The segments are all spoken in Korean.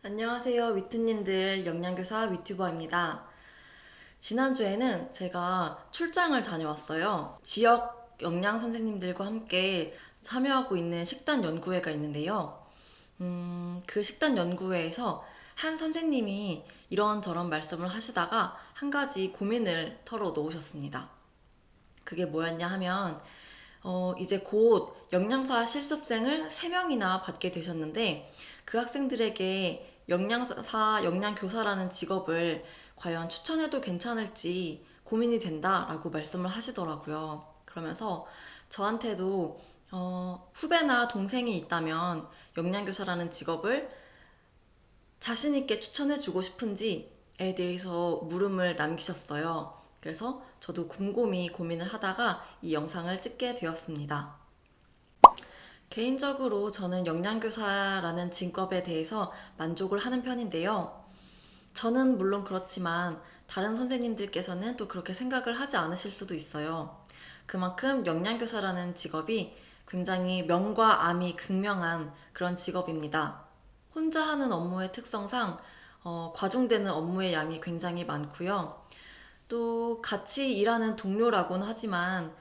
안녕하세요, 위트님들. 영양교사 위튜버입니다. 지난주에는 제가 출장을 다녀왔어요. 지역 영양 선생님들과 함께 참여하고 있는 식단 연구회가 있는데요. 그 식단 연구회에서 한 선생님이 이런저런 말씀을 하시다가 한 가지 고민을 털어 놓으셨습니다. 그게 뭐였냐 하면, 이제 곧 영양사 실습생을 3명이나 받게 되셨는데, 그 학생들에게 영양사, 영양교사라는 직업을 과연 추천해도 괜찮을지 고민이 된다라고 말씀을 하시더라고요. 그러면서 저한테도 후배나 동생이 있다면 영양교사라는 직업을 자신있게 추천해주고 싶은지에 대해서 물음을 남기셨어요. 그래서 저도 곰곰이 고민을 하다가 이 영상을 찍게 되었습니다. 개인적으로 저는 영양교사라는 직업에 대해서 만족을 하는 편인데요. 저는 물론 그렇지만 다른 선생님들께서는 또 그렇게 생각을 하지 않으실 수도 있어요. 그만큼 영양교사라는 직업이 굉장히 명과 암이 극명한 그런 직업입니다. 혼자 하는 업무의 특성상 과중되는 업무의 양이 굉장히 많고요. 또 같이 일하는 동료라고는 하지만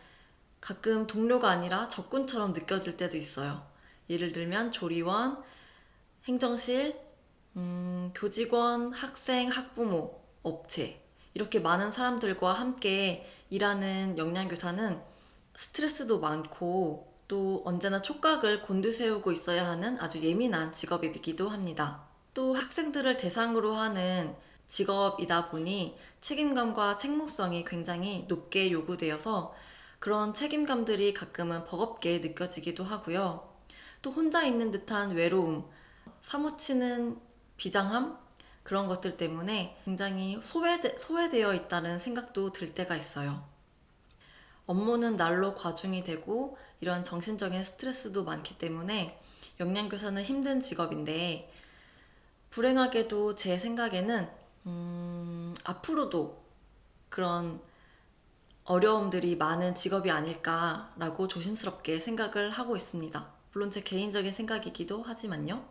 가끔 동료가 아니라 적군처럼 느껴질 때도 있어요. 예를 들면 조리원, 행정실, 교직원, 학생, 학부모, 업체 이렇게 많은 사람들과 함께 일하는 영양교사는 스트레스도 많고 또 언제나 촉각을 곤두세우고 있어야 하는 아주 예민한 직업이기도 합니다. 또 학생들을 대상으로 하는 직업이다 보니 책임감과 책무성이 굉장히 높게 요구되어서 그런 책임감들이 가끔은 버겁게 느껴지기도 하고요. 또 혼자 있는 듯한 외로움, 사무치는 비장함, 그런 것들 때문에 굉장히 소외되어 있다는 생각도 들 때가 있어요. 업무는 날로 과중이 되고 이런 정신적인 스트레스도 많기 때문에 영양교사는 힘든 직업인데, 불행하게도 제 생각에는 앞으로도 그런 어려움들이 많은 직업이 아닐까라고 조심스럽게 생각을 하고 있습니다. 물론 제 개인적인 생각이기도 하지만요.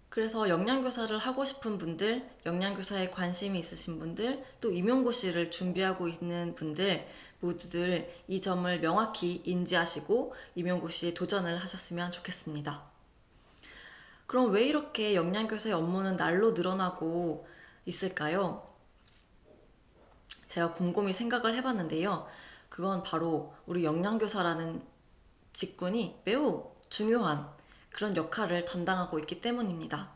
그래서 영양교사를 하고 싶은 분들, 영양교사에 관심이 있으신 분들, 또 임용고시를 준비하고 있는 분들 모두들 이 점을 명확히 인지하시고 임용고시에 도전을 하셨으면 좋겠습니다. 그럼 왜 이렇게 영양교사의 업무는 날로 늘어나고 있을까요? 제가 곰곰이 생각을 해봤는데요. 그건 바로 우리 영양교사라는 직군이 매우 중요한 그런 역할을 담당하고 있기 때문입니다.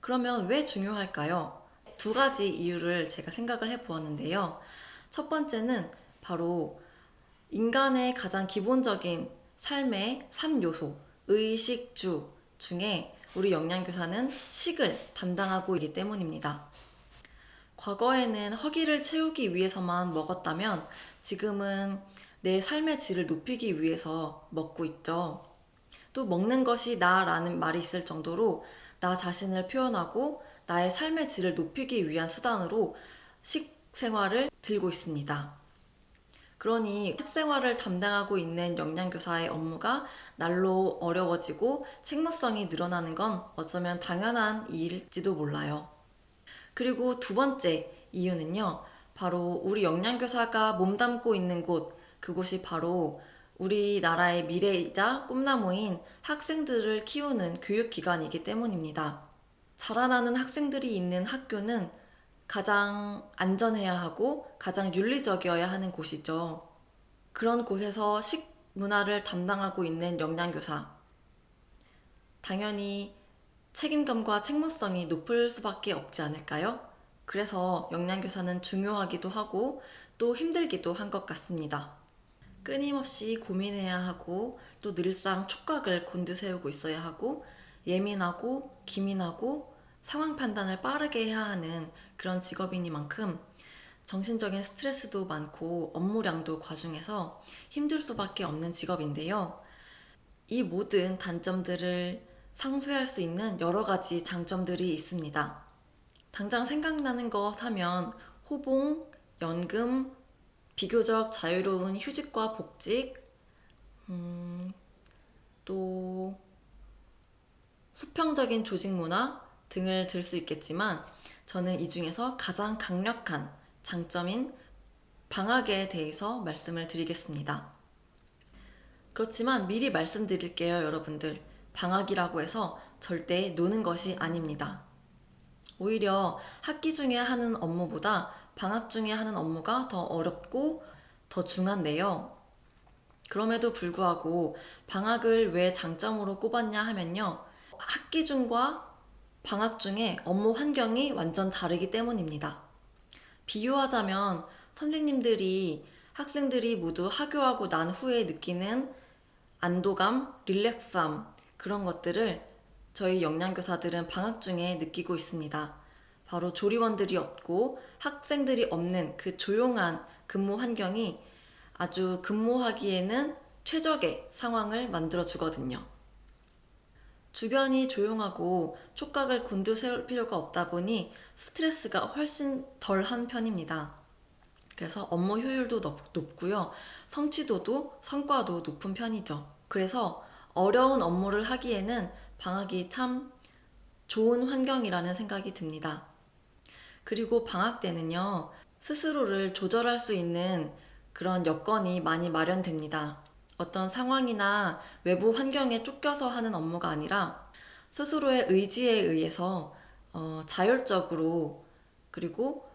그러면 왜 중요할까요? 두 가지 이유를 제가 생각을 해보았는데요. 첫 번째는 바로 인간의 가장 기본적인 삶의 3요소, 의식, 주 중에 우리 영양교사는 식을 담당하고 있기 때문입니다. 과거에는 허기를 채우기 위해서만 먹었다면 지금은 내 삶의 질을 높이기 위해서 먹고 있죠. 또 먹는 것이 나라는 말이 있을 정도로 나 자신을 표현하고 나의 삶의 질을 높이기 위한 수단으로 식생활을 들고 있습니다. 그러니 식생활을 담당하고 있는 영양교사의 업무가 날로 어려워지고 책무성이 늘어나는 건 어쩌면 당연한 일일지도 몰라요. 그리고 두 번째 이유는요, 바로 우리 영양교사가 몸담고 있는 곳, 그곳이 바로 우리나라의 미래이자 꿈나무인 학생들을 키우는 교육기관이기 때문입니다. 자라나는 학생들이 있는 학교는 가장 안전해야 하고 가장 윤리적이어야 하는 곳이죠. 그런 곳에서 식문화를 담당하고 있는 영양교사. 당연히 책임감과 책무성이 높을 수밖에 없지 않을까요? 그래서 영양교사는 중요하기도 하고 또 힘들기도 한 것 같습니다. 끊임없이 고민해야 하고 또 늘상 촉각을 곤두세우고 있어야 하고 예민하고 기민하고 상황 판단을 빠르게 해야 하는 그런 직업이니만큼 정신적인 스트레스도 많고 업무량도 과중해서 힘들 수밖에 없는 직업인데요. 이 모든 단점들을 상쇄할 수 있는 여러 가지 장점들이 있습니다. 당장 생각나는 것 하면 호봉, 연금, 비교적 자유로운 휴직과 복직, 또 수평적인 조직 문화, 등을 들 수 있겠지만 저는 이 중에서 가장 강력한 장점인 방학에 대해서 말씀을 드리겠습니다. 그렇지만 미리 말씀드릴게요, 여러분들. 방학이라고 해서 절대 노는 것이 아닙니다. 오히려 학기 중에 하는 업무보다 방학 중에 하는 업무가 더 어렵고 더 중한데요. 그럼에도 불구하고 방학을 왜 장점으로 꼽았냐 하면요. 학기 중과 방학 중에 업무 환경이 완전 다르기 때문입니다. 비유하자면 선생님들이 학생들이 모두 하교하고 난 후에 느끼는 안도감, 릴렉스함 그런 것들을 저희 영양교사들은 방학 중에 느끼고 있습니다. 바로 조리원들이 없고 학생들이 없는 그 조용한 근무 환경이 아주 근무하기에는 최적의 상황을 만들어 주거든요. 주변이 조용하고 촉각을 곤두세울 필요가 없다 보니 스트레스가 훨씬 덜한 편입니다. 그래서 업무 효율도 높고요. 성취도도 성과도 높은 편이죠. 그래서 어려운 업무를 하기에는 방학이 참 좋은 환경이라는 생각이 듭니다. 그리고 방학 때는요, 스스로를 조절할 수 있는 그런 여건이 많이 마련됩니다. 어떤 상황이나 외부 환경에 쫓겨서 하는 업무가 아니라 스스로의 의지에 의해서 자율적으로 그리고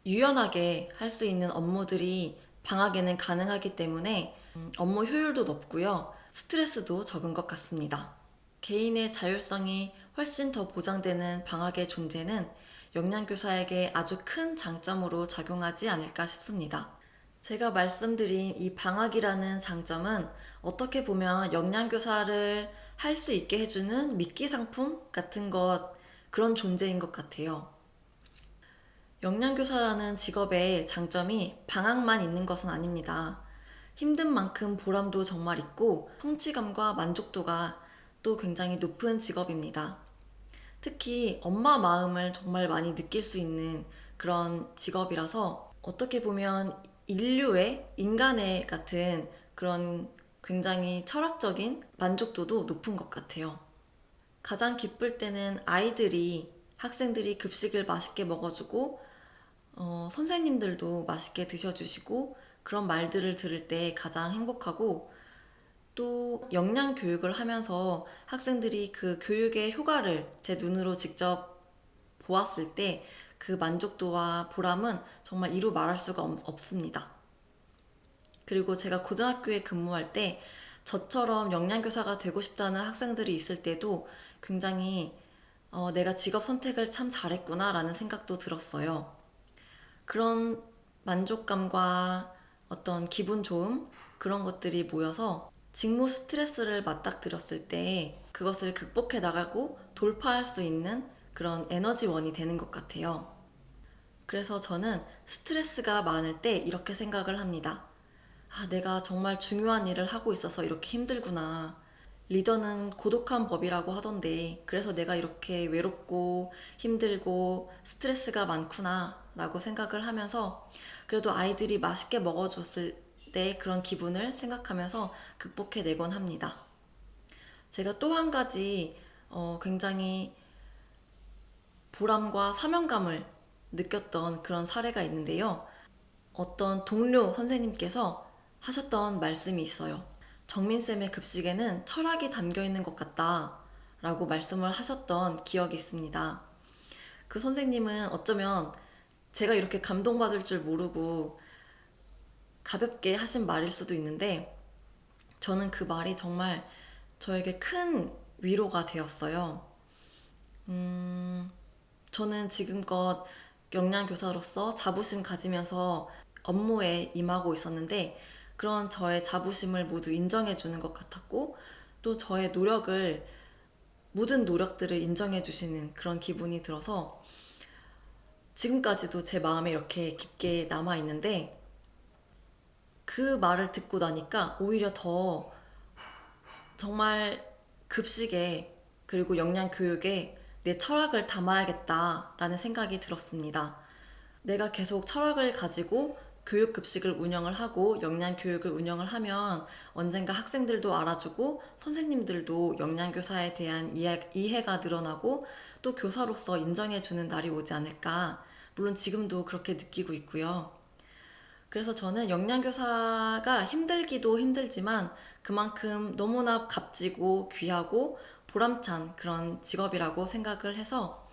유연하게 할 수 있는 업무들이 방학에는 가능하기 때문에 업무 효율도 높고요. 스트레스도 적은 것 같습니다. 개인의 자율성이 훨씬 더 보장되는 방학의 존재는 영양교사에게 아주 큰 장점으로 작용하지 않을까 싶습니다. 제가 말씀드린 이 방학이라는 장점은 어떻게 보면 영양교사를 할 수 있게 해주는 미끼 상품 같은 그런 존재인 것 같아요. 영양교사라는 직업의 장점이 방학만 있는 것은 아닙니다. 힘든 만큼 보람도 정말 있고 성취감과 만족도가 또 굉장히 높은 직업입니다. 특히 엄마 마음을 정말 많이 느낄 수 있는 그런 직업이라서 어떻게 보면 인간의 같은 그런 굉장히 철학적인 만족도도 높은 것 같아요. 가장 기쁠 때는 학생들이 급식을 맛있게 먹어주고 선생님들도 맛있게 드셔주시고 그런 말들을 들을 때 가장 행복하고 또 영양 교육을 하면서 학생들이 그 교육의 효과를 제 눈으로 직접 보았을 때 그 만족도와 보람은 정말 이루 말할 수가 없습니다. 그리고 제가 고등학교에 근무할 때 저처럼 영양교사가 되고 싶다는 학생들이 있을 때도 굉장히 내가 직업 선택을 참 잘했구나 라는 생각도 들었어요. 그런 만족감과 어떤 기분 좋음 그런 것들이 모여서 직무 스트레스를 맞닥뜨렸을 때 그것을 극복해 나가고 돌파할 수 있는 그런 에너지원이 되는 것 같아요. 그래서 저는 스트레스가 많을 때 이렇게 생각을 합니다. 내가 정말 중요한 일을 하고 있어서 이렇게 힘들구나. 리더는 고독한 법이라고 하던데, 그래서 내가 이렇게 외롭고 힘들고 스트레스가 많구나 라고 생각을 하면서 그래도 아이들이 맛있게 먹어줬을 때 그런 기분을 생각하면서 극복해내곤 합니다. 제가 또 한 가지 굉장히 보람과 사명감을 느꼈던 그런 사례가 있는데요. 어떤 동료 선생님께서 하셨던 말씀이 있어요. 정민쌤의 급식에는 철학이 담겨 있는 것 같다 라고 말씀을 하셨던 기억이 있습니다. 그 선생님은 어쩌면 제가 이렇게 감동받을 줄 모르고 가볍게 하신 말일 수도 있는데 저는 그 말이 정말 저에게 큰 위로가 되었어요. 저는 지금껏 영양교사로서 자부심 가지면서 업무에 임하고 있었는데 그런 저의 자부심을 모두 인정해 주는 것 같았고 또 저의 모든 노력들을 인정해 주시는 그런 기분이 들어서 지금까지도 제 마음에 이렇게 깊게 남아 있는데 그 말을 듣고 나니까 오히려 더 정말 급식에 그리고 영양교육에 내 철학을 담아야겠다라는 생각이 들었습니다. 내가 계속 철학을 가지고 교육급식을 운영을 하고 영양교육을 운영을 하면 언젠가 학생들도 알아주고 선생님들도 영양교사에 대한 이해가 늘어나고 또 교사로서 인정해주는 날이 오지 않을까. 물론 지금도 그렇게 느끼고 있고요. 그래서 저는 영양교사가 힘들기도 힘들지만 그만큼 너무나 값지고 귀하고 보람찬 그런 직업이라고 생각을 해서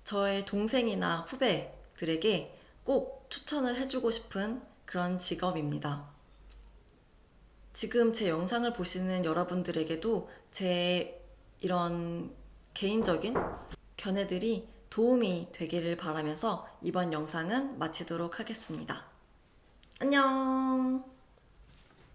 저의 동생이나 후배들에게 꼭 추천을 해주고 싶은 그런 직업입니다. 지금 제 영상을 보시는 여러분들에게도 제 이런 개인적인 견해들이 도움이 되기를 바라면서 이번 영상은 마치도록 하겠습니다. 안녕!